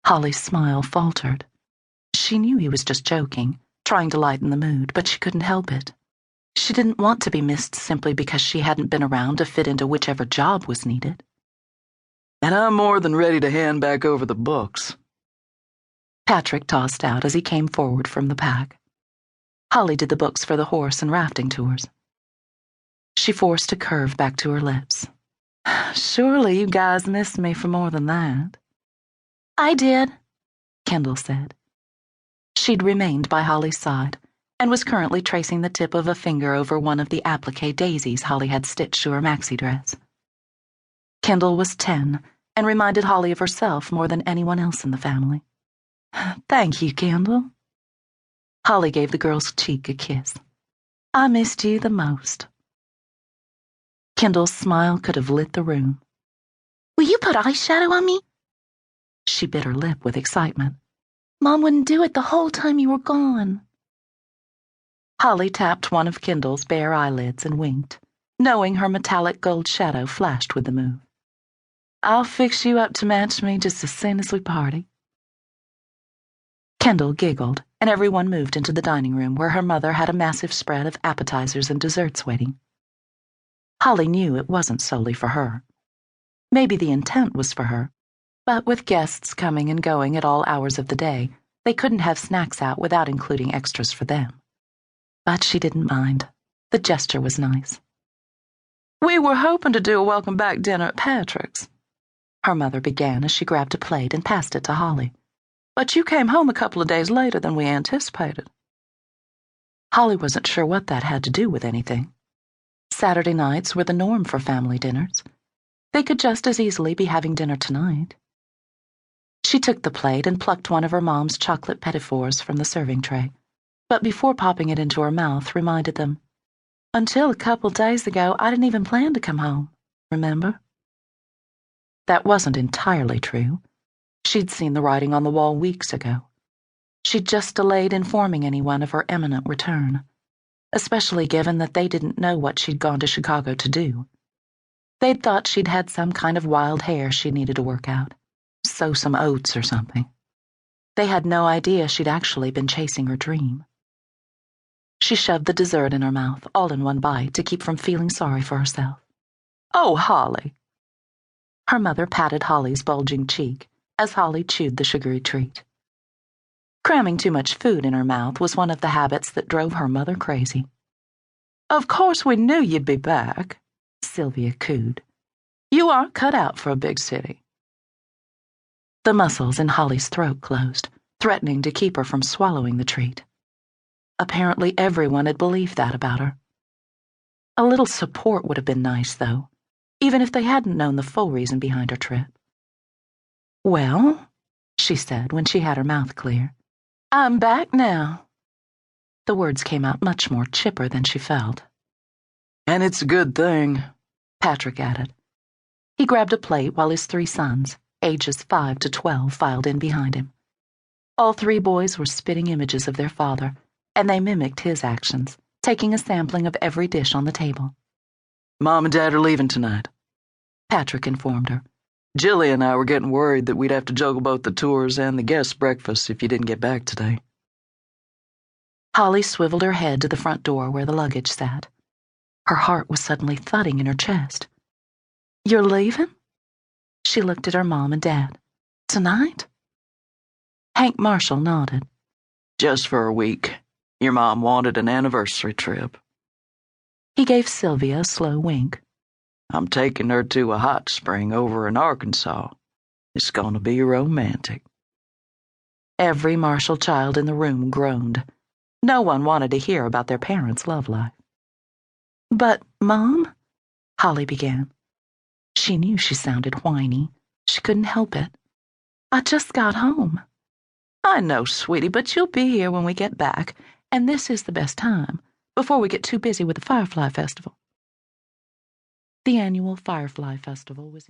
Holly's smile faltered. She knew he was just joking, trying to lighten the mood, but she couldn't help it. She didn't want to be missed simply because she hadn't been around to fit into whichever job was needed. And I'm more than ready to hand back over the books, Patrick tossed out as he came forward from the pack. Holly did the books for the horse and rafting tours. She forced a curve back to her lips. Surely you guys missed me for more than that. I did, Kendall said. She'd remained by Holly's side and was currently tracing the tip of a finger over one of the applique daisies Holly had stitched to her maxi dress. Kendall was 10 and reminded Holly of herself more than anyone else in the family. Thank you, Kendall. Holly gave the girl's cheek a kiss. I missed you the most. Kendall's smile could have lit the room. Will you put eyeshadow on me? She bit her lip with excitement. Mom wouldn't do it the whole time you were gone. Holly tapped one of Kendall's bare eyelids and winked, knowing her metallic gold shadow flashed with the move. I'll fix you up to match me just as soon as we party. Kendall giggled, and everyone moved into the dining room where her mother had a massive spread of appetizers and desserts waiting. Holly knew it wasn't solely for her. Maybe the intent was for her, but with guests coming and going at all hours of the day, they couldn't have snacks out without including extras for them. But she didn't mind. The gesture was nice. We were hoping to do a welcome-back dinner at Patrick's, her mother began as she grabbed a plate and passed it to Holly. But you came home a couple of days later than we anticipated. Holly wasn't sure what that had to do with anything. Saturday nights were the norm for family dinners. They could just as easily be having dinner tonight. She took the plate and plucked one of her mom's chocolate petit fours from the serving tray, but before popping it into her mouth, reminded them, Until a couple days ago, I didn't even plan to come home, remember? That wasn't entirely true. She'd seen the writing on the wall weeks ago. She'd just delayed informing anyone of her imminent return, especially given that they didn't know what she'd gone to Chicago to do. They'd thought she'd had some kind of wild hair she needed to work out, sow some oats or something. They had no idea she'd actually been chasing her dream. She shoved the dessert in her mouth, all in one bite, to keep from feeling sorry for herself. Oh, Holly! Her mother patted Holly's bulging cheek as Holly chewed the sugary treat. Cramming too much food in her mouth was one of the habits that drove her mother crazy. Of course we knew you'd be back, Sylvia cooed. You aren't cut out for a big city. The muscles in Holly's throat closed, threatening to keep her from swallowing the treat. Apparently everyone had believed that about her. A little support would have been nice, though, even if they hadn't known the full reason behind her trip. Well, she said when she had her mouth clear, I'm back now. The words came out much more chipper than she felt. and it's a good thing, Patrick added. He grabbed a plate while his 3 sons, ages 5 to 12, filed in behind him. All 3 boys were spitting images of their father, and they mimicked his actions, taking a sampling of every dish on the table. Mom and Dad are leaving tonight, Patrick informed her. Jilly and I were getting worried that we'd have to juggle both the tours and the guest breakfast if you didn't get back today. Holly swiveled her head to the front door where the luggage sat. Her heart was suddenly thudding in her chest. You're leaving? She looked at her mom and dad. Tonight? Hank Marshall nodded. Just for a week. Your mom wanted an anniversary trip. He gave Sylvia a slow wink. I'm taking her to a hot spring over in Arkansas. It's going to be romantic. Every Marshall child in the room groaned. No one wanted to hear about their parents' love life. But, Mom, Holly began. She knew she sounded whiny. She couldn't help it. I just got home. I know, sweetie, but you'll be here when we get back, and this is the best time, before we get too busy with the Firefly Festival. The annual Firefly Festival was